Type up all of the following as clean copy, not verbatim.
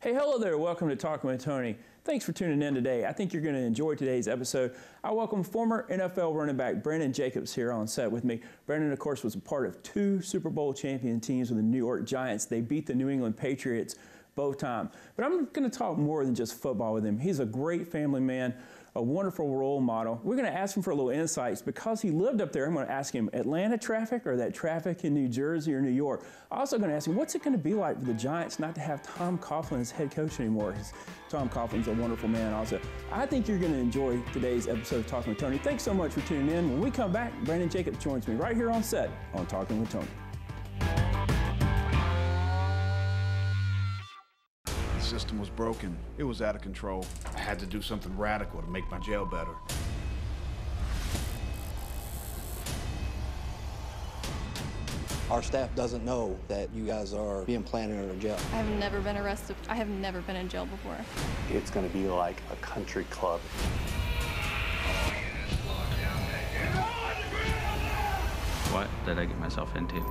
Hey, hello there. Welcome to Talking with Tony. Thanks for tuning in today. I think you're going to enjoy today's episode. I welcome former NFL running back BrandonJacobs here on set with me. Brandon, of course, was a part of 2 Super Bowl champion teams with the New York Giants. They beat the New England Patriots both times. But I'm going to talk more than just football with him. He's a great family man, a wonderful role model. We're going to ask him for a little insights because he lived up there. I'm going to ask him Atlanta traffic or that traffic in New Jersey or New York. I'm also going to ask him what's it going to be like for the Giants not to have Tom Coughlin as head coach anymore. Tom Coughlin's a wonderful man also. I think you're going to enjoy today's episode of Talking with Tony. Thanks so much for tuning in. When we come back, BrandonJacobs joins me right here on set on Talking with Tony. The system was broken. It was out of control. I had to do something radical to make my jail better. Our staff doesn't know that you guys are being planted in a jail. I have never been arrested. I have never been in jail before. It's going to be like a country club. What did I get myself into?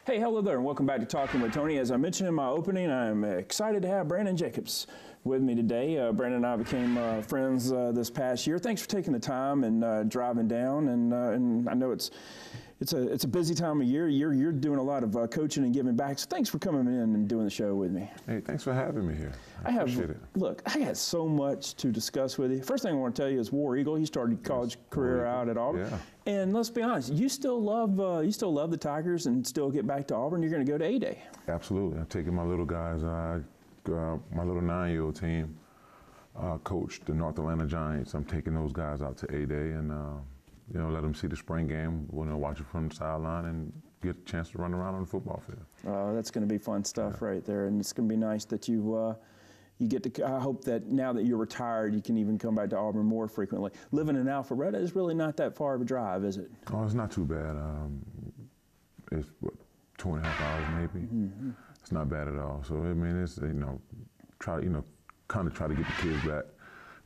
Hey, hello there, and welcome back to Talking with Tony. As I mentioned in my opening, I'm excited to have BrandonJacobs with me today. Brandon and I became friends this past year. Thanks for taking the time and driving down. And I know it's a busy time of year. You're doing a lot of coaching and giving back. So thanks for coming in and doing the show with me. Hey, thanks for having me here. I appreciate it. Look, I got so much to discuss with you. First thing I want to tell you is War Eagle. He started college career out at Auburn. Yeah. And let's be honest, you still love the Tigers and still get back to Auburn. You're going to go to A-Day. Absolutely. I'm taking my little guys. My little 9-year-old team coached the North Atlanta Giants. I'm taking those guys out to A-Day and let them see the spring game. Watch it from the sideline and get a chance to run around on the football field. That's going to be fun stuff right there, and it's going to be nice that you get to. I hope that now that you're retired, you can even come back to Auburn more frequently. Living in Alpharetta is really not that far of a drive, is it? Oh, it's not too bad. It's what, 2.5 hours maybe. Mm-hmm. It's not bad at all. So I mean, it's kind of try to get the kids back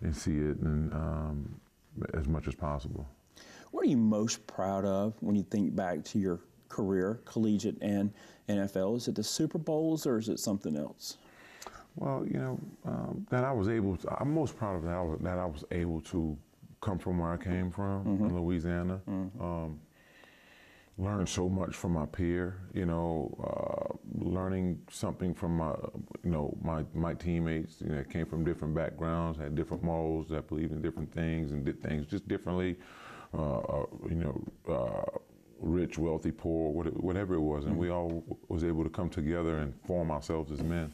and see it and as much as possible. What are you most proud of when you think back to your career, collegiate and NFL? Is it the Super Bowls or is it something else? Well, that I was able to, I'm most proud of that I was able to come from where I came from in Louisiana. Mm-hmm. Learn so much from my peer, learning something from my teammates, that came from different backgrounds, had different morals, that believed in different things and did things just differently. Rich, wealthy, poor, whatever it was, and we all was able to come together and form ourselves as men,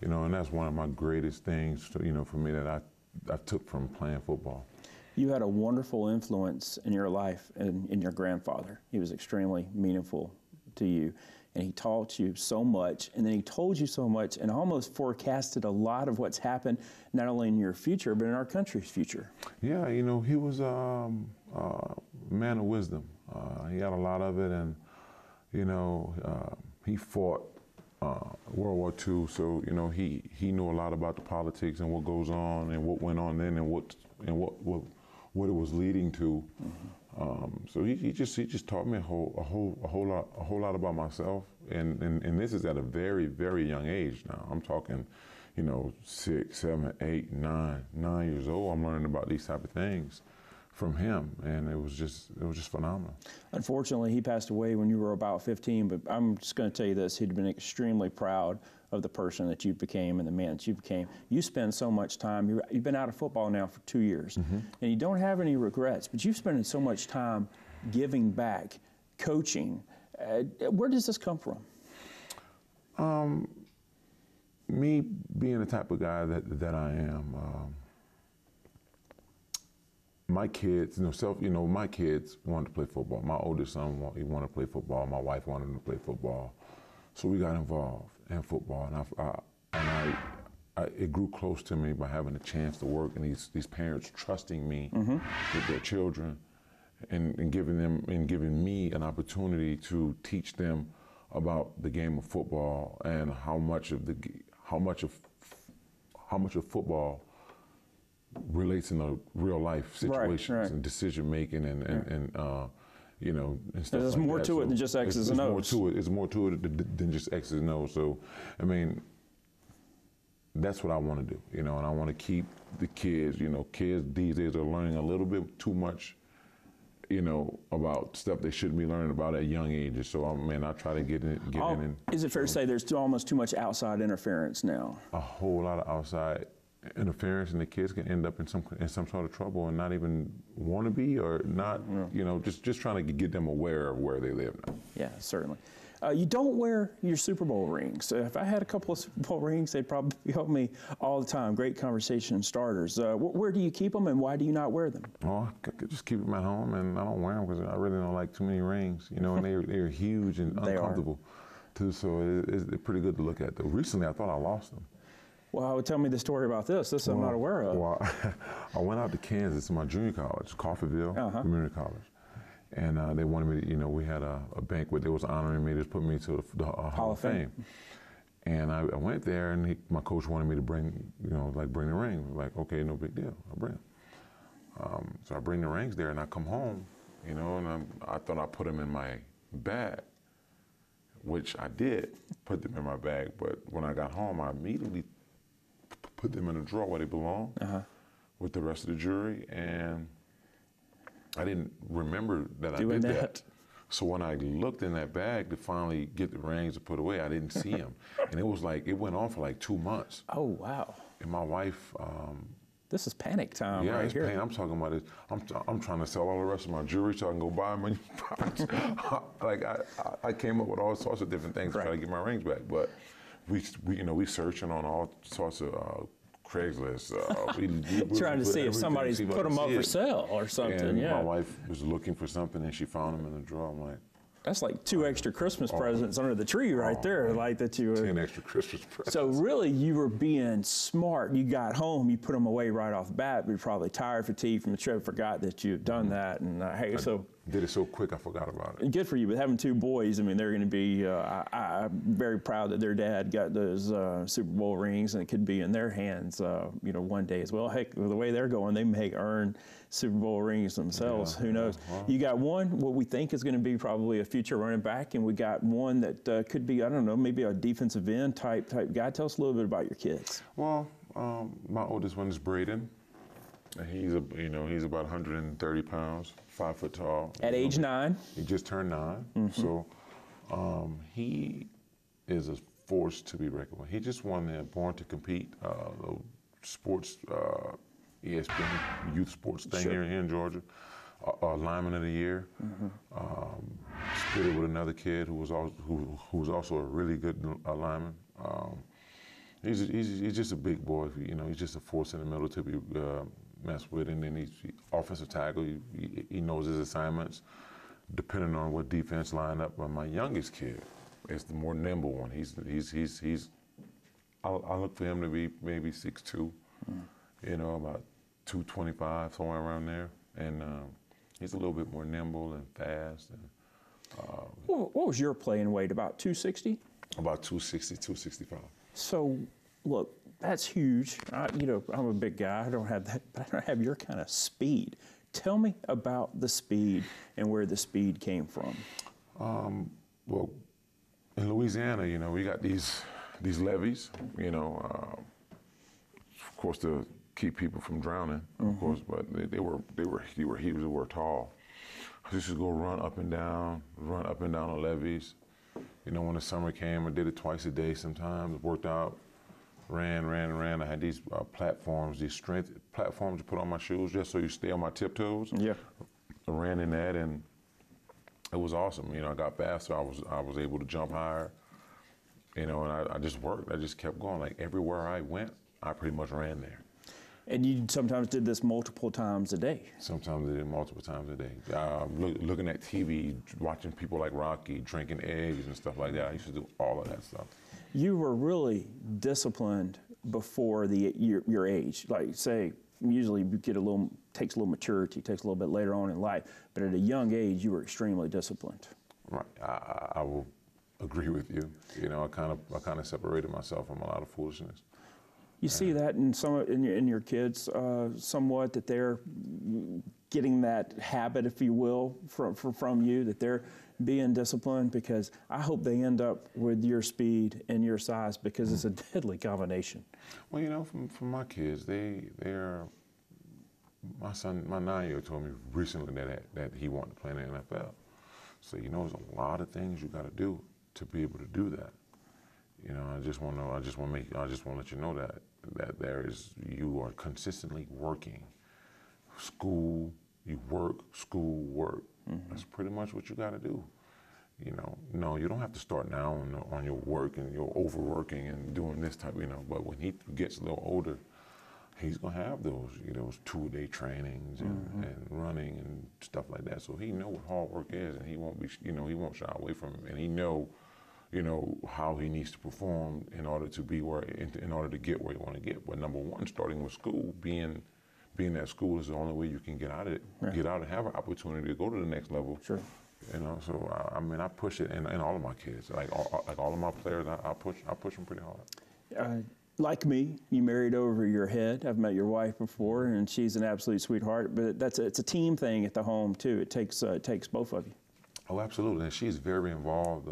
and that's one of my greatest things, for me that I took from playing football. You had a wonderful influence in your life in your grandfather. He was extremely meaningful to you, and he taught you so much, and then he told you so much and almost forecasted a lot of what's happened, not only in your future, but in our country's future. Yeah, he was a man of wisdom. He had a lot of it, and, he fought World War II, so, he knew a lot about the politics and what goes on and what went on then and what it was leading to. Mm-hmm. So he just taught me a whole lot about myself, and this is at a very, very young age now. I'm talking, 6, 7, 8, 9 years old. I'm learning about these type of things from him, and it was just phenomenal. Unfortunately, he passed away when you were about 15, but I'm just going to tell you this, he'd been extremely proud of the person that you became and the man that you became. You spend so much time, you've been out of football now for 2 years, mm-hmm. and you don't have any regrets, but you've spent so much time giving back, coaching. Where does this come from? Me being the type of guy that I am, my kids, my kids wanted to play football. My oldest son, he wanted to play football. My wife wanted him to play football. So we got involved in football, and it grew close to me by having a chance to work, and these parents trusting me mm-hmm. with their children, and giving me an opportunity to teach them about the game of football and how much of football relates in a real life situations right. and decision making and you know, and stuff There's like more that. to it than just X's and O's. It's more to it than just X's and O's. So, I mean, that's what I want to do, you know, and I want to keep the kids, you know, kids these days are learning a little bit too much, you know, about stuff they shouldn't be learning about at young ages. So, I try to get in. And, is it fair to say there's almost too much outside interference now? A whole lot of outside interference, and the kids can end up in some sort of trouble and not even want to be, or not, you know, just trying to get them aware of where they live now. Yeah, certainly. You don't wear your Super Bowl rings. If I had a couple of Super Bowl rings, they'd probably help me all the time. Great conversation starters. Where do you keep them, and why do you not wear them? Oh, I could just keep them at home, and I don't wear them because I really don't like too many rings, you know, and they're huge and uncomfortable too, so it's pretty good to look at. Though recently, I thought I lost them. Well, tell me the story about this. This I'm not aware of. Well, I went out to Kansas to my junior college, Coffeyville Community College. And they wanted me to, you know, we had a banquet. They was honoring me. They put me to the Hall of Fame. And I went there, and my coach wanted me to bring, you know, bring the ring. Like, okay, no big deal. I'll bring them. So I bring the rings there, and I come home, you know, and I thought I put them in my bag, which I did put them in my bag. But when I got home, I immediately put them in a drawer where they belong with the rest of the jury, and I didn't remember that I did that. So when I looked in that bag to finally get the rings to put away, I didn't see them. And it was like, it went on for like 2 months. Oh, wow. And my wife... this is panic time yeah, right it's here. Pain. I'm talking about it. I'm trying to sell all the rest of my jewelry so I can go buy many products. Like, I came up with all sorts of different things to try to get my rings back. But we you know, we searching on all sorts of Craigslist. We trying to see if somebody's put them up for sale or something. And my wife was looking for something, and she found them in the drawer. I'm like, that's like 2 extra Christmas presents under the tree right there, like that you were. 10 extra Christmas presents. So really, you were being smart. You got home, you put them away right off the bat. You're probably tired, fatigued from the trip, forgot that you had done that, and hey, so. Did it so quick, I forgot about it. Good for you. But having 2 boys, I mean, they're going to be, I'm very proud that their dad got those Super Bowl rings, and it could be in their hands, you know, one day as well. Heck, the way they're going, they may earn Super Bowl rings themselves. Who knows? You got one, what we think is going to be probably a future running back, and we got one that could be, I don't know, maybe a defensive end type guy. Tell us a little bit about your kids. Well, my oldest one is Braden. He's about 130 pounds, 5 foot tall. At age 9? He just turned 9. So he is a force to be reckoned with. He just won the Born to Compete sports ESPN youth sports thing here in Georgia. Lineman of the Year. Split it with another kid who was also a really good lineman. He's just a big boy. You know, he's just a force in the middle to be messed with, and then he's offensive tackle. He knows his assignments, depending on what defense line up. But my youngest kid is the more nimble one. I look for him to be maybe 6'2", you know, about 225, somewhere around there, and he's a little bit more nimble and fast. And, what was your playing weight? About 260? About 260, 265. So, look, that's huge. You know, I'm a big guy. I don't have that, but I don't have your kind of speed. Tell me about the speed and where the speed came from. Well, in Louisiana, you know, we got these levees, you know, of course to keep people from drowning, of course, but they were huge. They were tall. I used to go run up and down the levees. You know, when the summer came, I did it twice a day sometimes, worked out, ran. I had these platforms, these strength platforms to put on my shoes just so you stay on my tiptoes. Yeah. I ran in that, and it was awesome. You know, I got faster. I was able to jump higher. You know, and I just worked. I just kept going. Like everywhere I went, I pretty much ran there. And you sometimes did this multiple times a day? Sometimes I did it multiple times a day. Looking at TV, watching people like Rocky, drinking eggs and stuff like that. I used to do all of that stuff. You were really disciplined before your age. Like, say, usually you get takes a little maturity, takes a little bit later on in life. But at a young age, you were extremely disciplined. Right. I will agree with you. You know, I kind of separated myself from a lot of foolishness. You see that in your kids somewhat, that they're getting that habit, if you will, from you, that they're being disciplined, because I hope they end up with your speed and your size, because it's a deadly combination. Well, you know, from my kids, they're my son, my 9-year-old told me recently that he wanted to play in the NFL. So, you know, there's a lot of things you got to do to be able to do that. You know, I just want to let you know that you are consistently working. School, you work, school, work. That's pretty much what you got to do. You know, no, you don't have to start now on your work and you're overworking and doing this type, you know, but when he gets a little older, he's gonna have those, you know, 2-a-day trainings and running and stuff like that. So he know what hard work is, and he won't be, you know, he won't shy away from it, and he know, you know, how he needs to perform in order to be in order to get where you want to get. But number one, starting with school, being at school is the only way you can get out of it, get out and have an opportunity to go to the next level. Sure. You know, so I mean, I push it in all of my kids, like all of my players. I push them pretty hard. Like me, you married over your head. I've met your wife before, and she's an absolute sweetheart. But it's a team thing at the home too. It takes both of you. Oh, absolutely, and she's very involved.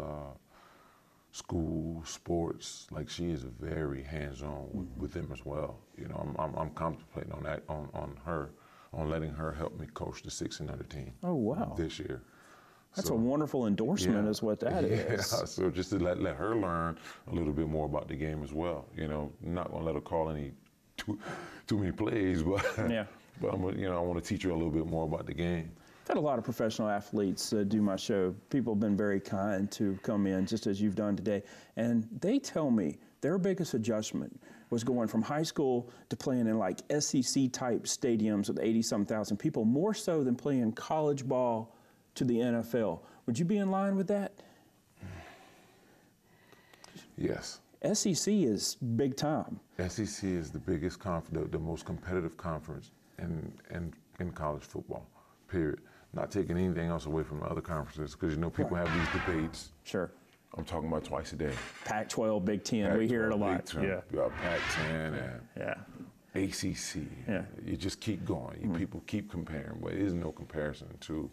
School, sports, like she is very hands-on with them as well. You know, I'm contemplating on that, on letting her help me coach the 6 and under team. Oh wow! This year. That's a wonderful endorsement, is what that is. Yeah, so just to let her learn a little bit more about the game as well. You know, not gonna let her call any too many plays, but but I want to teach her a little bit more about the game. I've had a lot of professional athletes do my show. People have been very kind to come in, just as you've done today, and they tell me their biggest adjustment was going from high school to playing in like SEC type stadiums with 80-some thousand people, more so than playing college ball to the NFL. Would you be in line with that? Yes. SEC is big time. SEC is the biggest the most competitive conference in college football, period. Not taking anything else away from the other conferences, because you know people have these debates. Sure. I'm talking about twice a day. Pac-12, Big Ten, we hear it a lot. Pac-10 and ACC. Yeah. You just keep going. People keep comparing, but there is no comparison to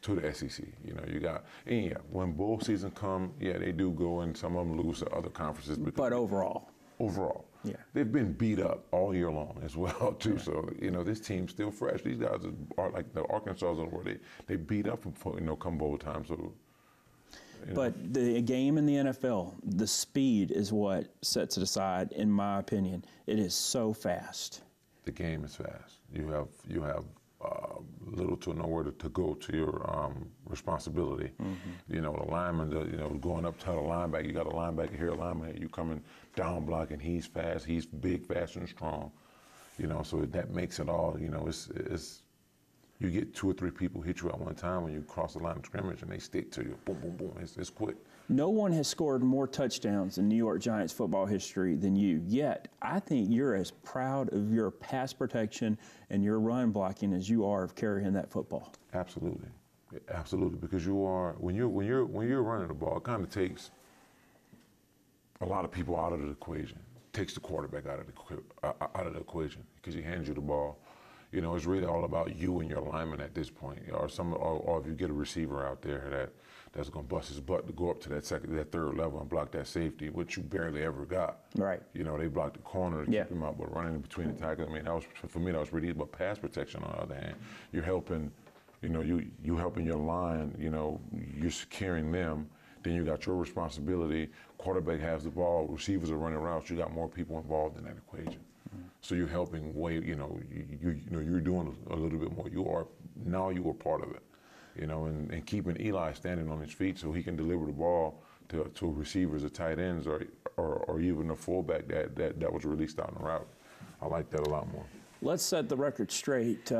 the SEC. You know, you got, and when bowl season come, they do go, and some of them lose to other conferences. But overall, they've been beat up all year long as well too. Yeah. So you know, this team's still fresh. These guys are like the Arkansas, where they beat up come bowl time. So. But the game in the NFL, the speed is what sets it aside, in my opinion. It is so fast. The game is fast. You have little to nowhere to go to your responsibility. You know, the lineman, going up to the linebacker, you got a linebacker here, a linebacker, you coming down blocking, he's fast, he's big, fast, and strong. You know, so that makes it all, you know, it's you get 2 or 3 people hit you at one time when you cross the line of scrimmage, and they stick to you. Boom, boom, boom. It's quick. No one has scored more touchdowns in New York Giants football history than you. Yet, I think you're as proud of your pass protection and your run blocking as you are of carrying that football. Absolutely, absolutely. Because you are when you're running the ball, it kind of takes a lot of people out of the equation. It takes the quarterback out of the equation, because he hands you the ball. You know, it's really all about you and your lineman at this point, or if you get a receiver out there that's going to bust his butt to go up to that third level and block that safety, which you barely ever got. Right. You know, they blocked the corner to keep him out, but running in between the tackles. I mean, for me that was pretty easy. But pass protection, on the other hand, you're helping. You know, you helping your line. You know, you're securing them. Then you got your responsibility. Quarterback has the ball. Receivers are running routes. You got more people involved in that equation. So you're helping you're doing a little bit more. You are part of it, you know, and keeping Eli standing on his feet so he can deliver the ball to receivers or tight ends or even a fullback that was released out in the route. I like that a lot more. Let's set the record straight.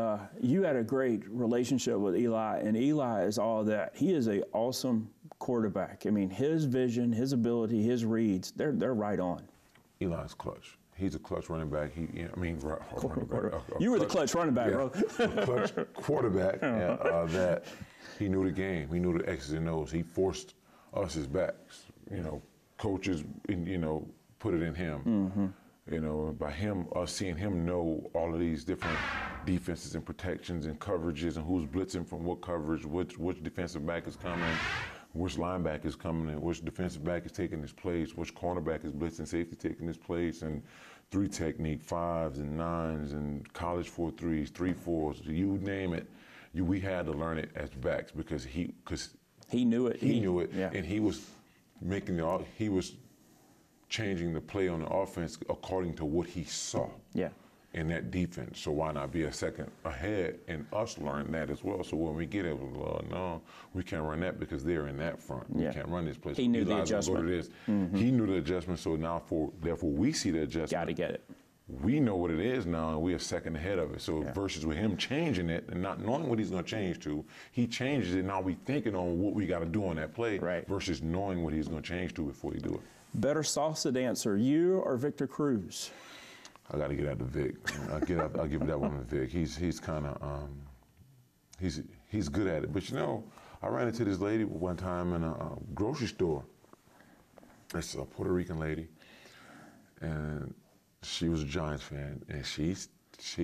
You had a great relationship with Eli, and Eli is all that. He is an awesome quarterback. I mean, his vision, his ability, his reads, they're right on. Eli's clutch. He's a clutch running back. You were the clutch running back, bro. A clutch quarterback that he knew the game. He knew the X's and O's. He forced us as backs. You know, coaches, put it in him. You know, by us seeing him know all of these different defenses and protections and coverages and who's blitzing from what coverage, which defensive back is coming, which linebacker is coming in, which defensive back is taking his place, which cornerback is blitzing, safety taking his place, and 3 technique, 5s and 9s, and college 4-3s, 3-4s, you name it. We had to learn it as backs because he knew it. He knew it, yeah. and he was changing the play on the offense according to what he saw. Yeah. In that defense. So why not be a second ahead and us learn that as well? So when we get it, no, we can't run that because they're in that front. Yeah. We can't run this place. He knew the Eli's gonna adjustment. Go to this. He knew the adjustment. So now, therefore, we see the adjustment. Got to get it. We know what it is now, and we're a second ahead of it. So versus with him changing it and not knowing what he's going to change to, he changes it. Now we thinking on what we got to do on that play versus knowing what he's going to change to before he do it. Better salsa dancer, you or Victor Cruz? I got to get out to Vic. I'll give that one to Vic. He's kind of he's good at it. But you know, I ran into this lady one time in a grocery store. It's a Puerto Rican lady, and she was a Giants fan, and she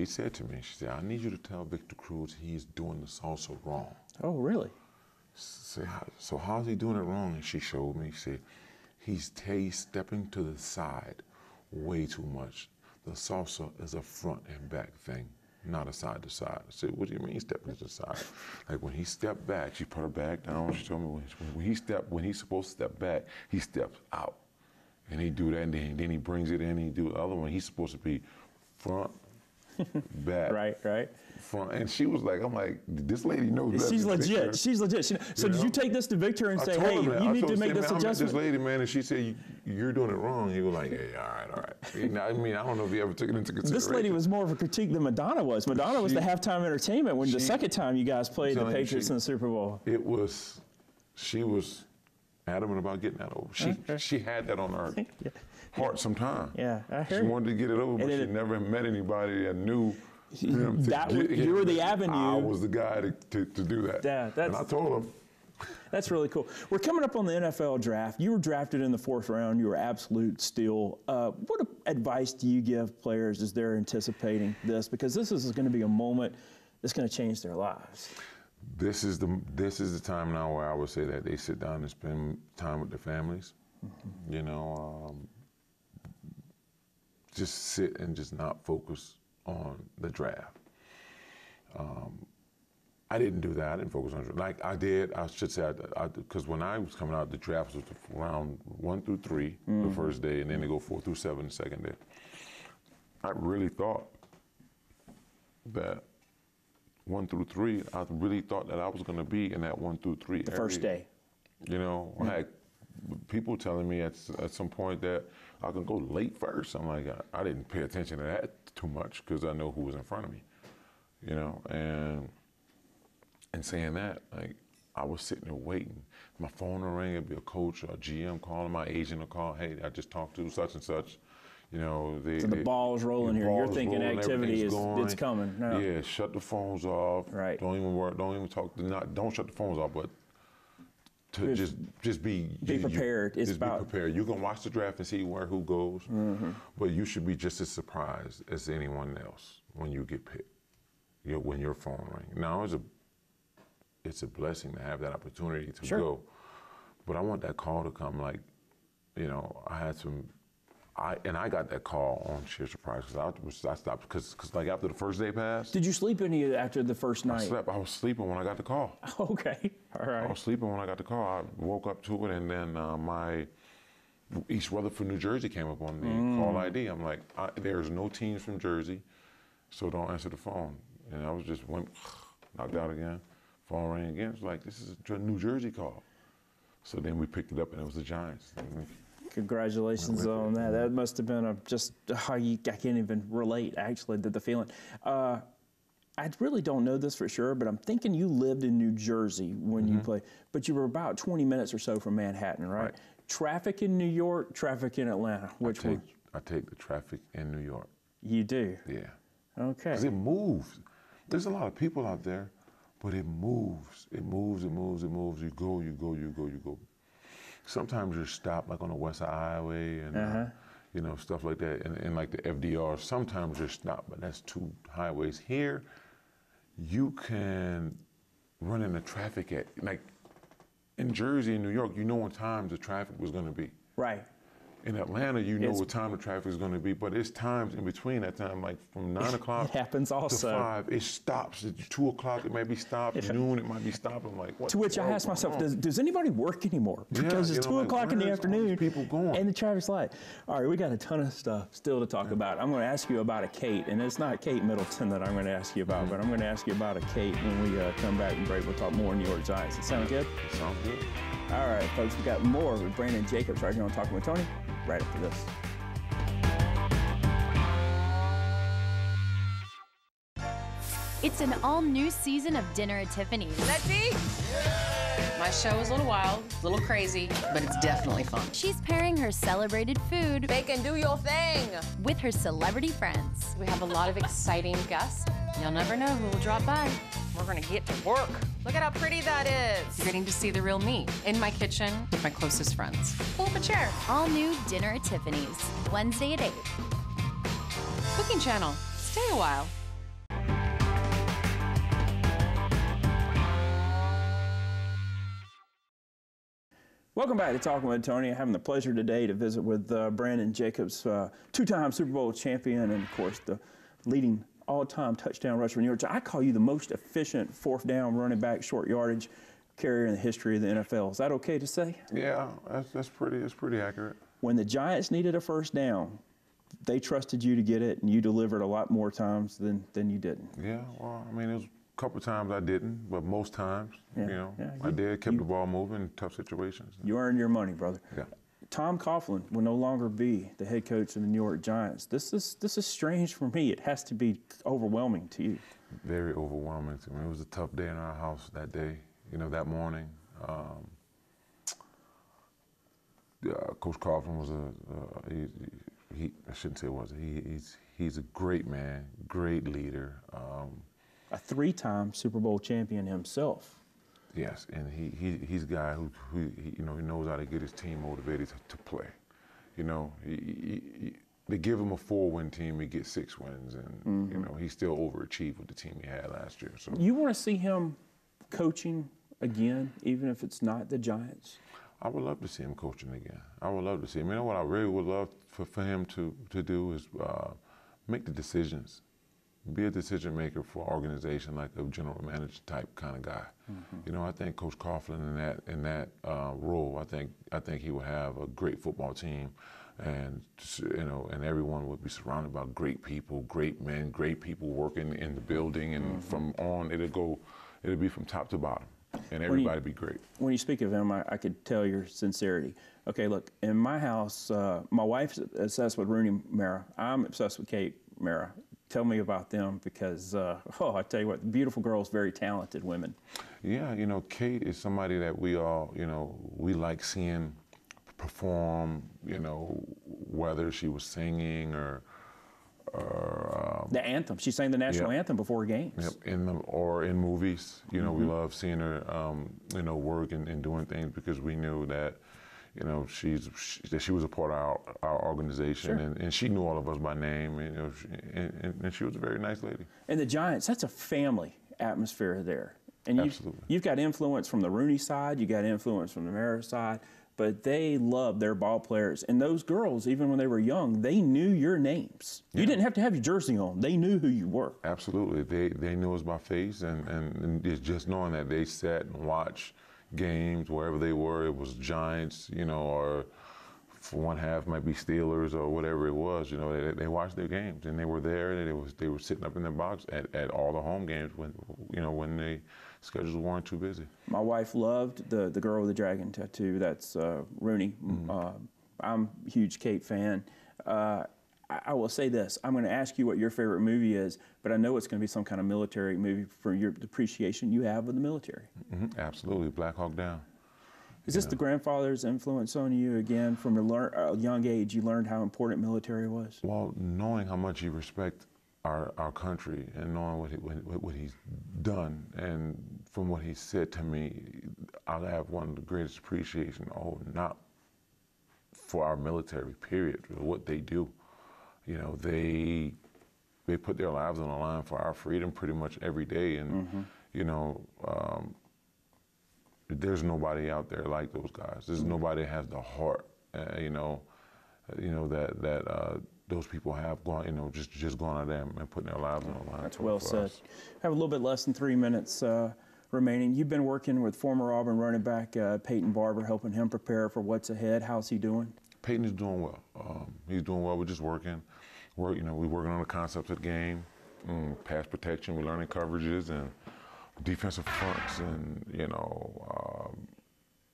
said to me, she said, "I need you to tell Victor Cruz he's doing the salsa wrong." Oh, really? So how's he doing it wrong? And she showed me. She said, he's stepping to the side way too much. The salsa is a front and back thing, not a side to side. I said, what do you mean stepping to the side? Like when he stepped back, she put her back down. She told me when he's supposed to step back, he steps out. And he do that, and then he brings it in, and he do the other one. He's supposed to be front, back. Right. Front. And she was like, I'm like, this lady knows better. She's legit. She's legit. So did you take this to Victor and say, hey, you need to make this adjustment? I met this lady, man, and she said, you're doing it wrong. He was like, yeah, all right. I mean, I don't know if he ever took it into consideration. This lady was more of a critique than Madonna was. Madonna was the halftime entertainment when the second time you guys played the Patriots in the Super Bowl. She was adamant about getting that over. She had that on her heart sometime. Yeah, I heard. She wanted to get it over, but she never met anybody that knew him you were the avenue. I was the guy to do that. Yeah, and I told him. That's really cool. We're coming up on the NFL draft. You were drafted in the 4th round. You were absolute steal. What advice do you give players as they're anticipating this? Because this is going to be a moment that's going to change their lives. This is the time now where I would say that they sit down and spend time with their families. You know, just sit and just not focus on the draft. I didn't do that. I didn't focus on it. Like I did, I should say, because when I was coming out, the draft was round 1 through 3 the first day, and then they go 4 through 7 the second day. I really thought that 1 through 3, I really thought that I was going to be in that 1 through 3 The first day. You know, I had people telling me at some point that I could go late first. I'm like, I didn't pay attention to that too much because I know who was in front of me. You know, and saying that, like, I was sitting there waiting. My phone will ring, it'd be a coach or a GM calling, my agent will call, hey, I just talked to such and such. You know, so the ball's rolling here. You're thinking activity it's coming. No. Yeah, shut the phones off. Right. Don't even work. Don't even talk. Don't shut the phones off. But to just be prepared. Be prepared. You can watch the draft and see who goes, but you should be just as surprised as anyone else when you get picked. When your phone rings. Now it's a blessing to have that opportunity to go, but I want that call to come. Like, you know, I got that call on sheer surprise because I stopped because like after the first day passed. Did you sleep any after the first night? I was sleeping when I got the call. Okay, all right. I was sleeping when I got the call. I woke up to it, and then my East Rutherford, New Jersey came up on the call ID. I'm like, there's no teams from Jersey, so don't answer the phone. And I was just knocked out again. Phone rang again. It's like, this is a New Jersey call. So then we picked it up, and it was the Giants. Congratulations on that. That must have been I can't even relate, actually, to the feeling. I really don't know this for sure, but I'm thinking you lived in New Jersey when you played, but you were about 20 minutes or so from Manhattan, right? Traffic in New York, traffic in Atlanta. Which one? I take the traffic in New York. You do? Yeah. Okay. Because it moves. There's a lot of people out there, but it moves. It moves, it moves, it moves. You go. Sometimes you're stopped like on the West Side Highway, and you know, stuff like that. And like the FDR, sometimes you're stopped, but that's two highways. Here, you can run into traffic at, like, in Jersey and New York, you know what times the traffic was going to be. Right. In Atlanta, you know what time the traffic is going to be, but it's times in between that time, like from 9 o'clock it happens also. to 5, it stops. At 2 o'clock, it might be stopped. At noon, it might be stopped. I'm like, what? To which I ask myself, does anybody work anymore? Because it's 2 o'clock in the afternoon, people going? And the traffic's light. All right, we got a ton of stuff still to talk about. I'm going to ask you about a Kate, and it's not Kate Middleton that I'm going to ask you about, but I'm going to ask you about a Kate when we come back and break. We'll talk more New York Giants. That sound good? It sounds good. All right, folks, we got more with Brandon Jacobs right here on Talking with Tony, right after this. It's an all-new season of Dinner at Tiffany's. Let's eat! My show is a little wild, a little crazy, but it's definitely fun. She's pairing her celebrated food Bacon, do your thing! with her celebrity friends. We have a lot of exciting guests. You'll never know who will drop by. We're gonna get to work. Look at how pretty that is. You're getting to see the real me in my kitchen with my closest friends. Pull up a chair. All new Dinner at Tiffany's, Wednesday at 8. Cooking channel. Stay a while. Welcome back to Talking with Tony. I'm having the pleasure today to visit with Brandon Jacobs, two-time Super Bowl champion, and of course the leading all-time touchdown rusher in New York. I call you the most efficient fourth down running back, short yardage carrier in the history of the NFL. Is that okay to say? Yeah, that's pretty accurate. When the Giants needed a first down, they trusted you to get it, and you delivered a lot more times than you didn't. Yeah, well, I mean, it was a couple of times I didn't, but most times, Yeah. I did, kept the ball moving in tough situations. You earned your money, brother. Yeah. Tom Coughlin will no longer be the head coach of the New York Giants. This is strange for me. It has to be overwhelming to you. Very overwhelming to me. It was a tough day in our house that day, that morning. Coach Coughlin was I shouldn't say was, he's a great man, great leader. A three-time Super Bowl champion himself. Yes, and he's a guy who he knows how to get his team motivated to play. They give him a 4-win team, he gets 6 wins, and he still overachieved with the team he had last year. So you want to see him coaching again, even if it's not the Giants? I would love to see him coaching again. I would love to see him. You know what I really would love for him to do is make the decisions. Be a decision maker for an organization, like a general manager type kind of guy. I think Coach Coughlin in that role, I think he would have a great football team, and and everyone would be surrounded by great people, great men, great people working in the building, and from on it'll be from top to bottom, and everybody be great. When you speak of him, I could tell your sincerity. Okay, look, in my house, my wife's obsessed with Rooney Mara. I'm obsessed with Kate Mara. Tell me about them, because, I tell you what, beautiful girls, very talented women. Yeah, Kate is somebody that we all, we like seeing perform, whether she was singing or the anthem. She sang the national anthem before games. Yep, or in movies. We love seeing her, work and doing things, because we knew that, that she was a part of our organization, and she knew all of us by name, and she was a very nice lady. And the Giants, that's a family atmosphere there. And Absolutely. You've got influence from the Rooney side, you got influence from the Mara side, but they love their ball players. And those girls, even when they were young, they knew your names. Yeah. You didn't have to have your jersey on. They knew who you were. Absolutely. They knew us by face, and it's just knowing that they sat and watched games wherever they were. It was Giants, or for one half might be Steelers or whatever it was. They watched their games, and they were there. And they were sitting up in their box at all the home games when the schedules weren't too busy. My wife loved the girl with the dragon tattoo. That's Rooney. I'm a huge Kate fan. I will say this. I'm going to ask you what your favorite movie is, but I know it's going to be some kind of military movie for the appreciation you have of the military. Absolutely. Black Hawk Down. Is this the grandfather's influence on you again? From a young age, you learned how important military was? Well, knowing how much you respect our country, and knowing what he's done, and from what he said to me, I have one of the greatest appreciation. Not for our military, period, what they do. You know, they put their lives on the line for our freedom pretty much every day. And, you know, there's nobody out there like those guys. There's nobody that has the heart, you know, that those people have gone, you know, just going out there and putting their lives on the line. That's well said. Have a little bit less than 3 minutes remaining. You've been working with former Auburn running back Peyton Barber, helping him prepare for what's ahead. How's he doing? Peyton is doing well. He's doing well. We're just working. You know, we're working on the concepts of the game, pass protection. We're learning coverages and defensive fronts, and you know,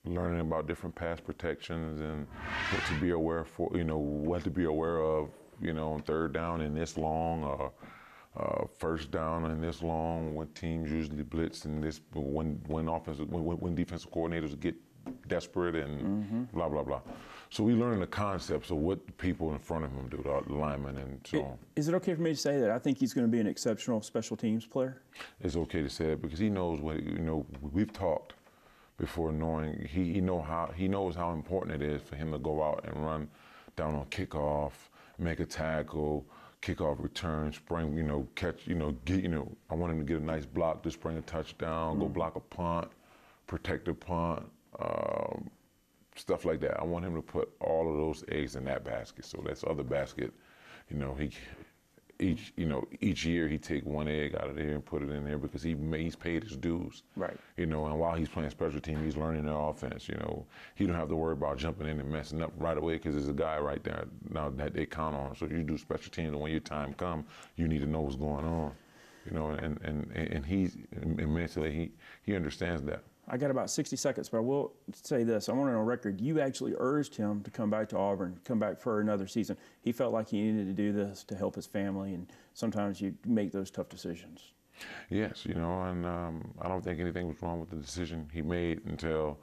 learning about different pass protections and what to be aware for. You know, what to be aware of. You know, on third down in this long, or first down in this long. When teams usually blitz and this, when defensive coordinators get desperate and blah blah blah. So we learn the concepts of what the people in front of him do, the linemen and so on. Is it okay for me to say that I think he's going to be an exceptional special teams player? It's okay to say that because he knows what, you know, we've talked before, knowing he knows how important it is for him to go out and run down on kickoff, make a tackle, kickoff return, spring, you know, catch, you know, get, you know, I want him to get a nice block to spring a touchdown, go block a punt, protect a punt, stuff like that. I want him to put all of those eggs in that basket. So that's other basket, you know, each year he take one egg out of there and put it in there because he's paid his dues. Right. You know, and while he's playing special team, he's learning their offense. You know, he don't have to worry about jumping in and messing up right away because there's a guy right there now that they count on. So if you do special teams, and when your time comes, you need to know what's going on. You know, and he's mentally he understands that. I got about 60 seconds, but I will say this. I want it on record. You actually urged him to come back to Auburn, come back for another season. He felt like he needed to do this to help his family, and sometimes you make those tough decisions. Yes, you know, and I don't think anything was wrong with the decision he made until,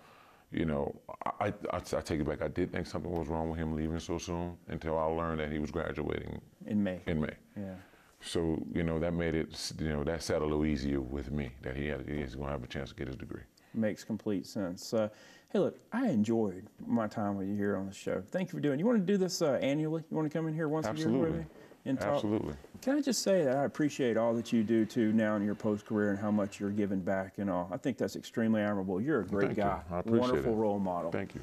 you know, I take it back. I did think something was wrong with him leaving so soon until I learned that he was graduating in May. Yeah. So, you know, that made it, you know, that sat a little easier with me, that he's going to have a chance to get his degree. Makes complete sense. Hey, look, I enjoyed my time with you here on the show. Thank you for doing it. You want to do this annually? You want to come in here once a year with me and talk? Absolutely. Can I just say that I appreciate all that you do, too, now in your post-career and how much you're giving back and all. I think that's extremely admirable. You're a great guy. I appreciate wonderful it. Role model. Thank you.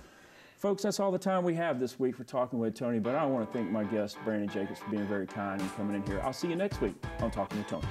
Folks, that's all the time we have this week for Talking with Tony, but I want to thank my guest, Brandon Jacobs, for being very kind and coming in here. I'll see you next week on Talking with Tony.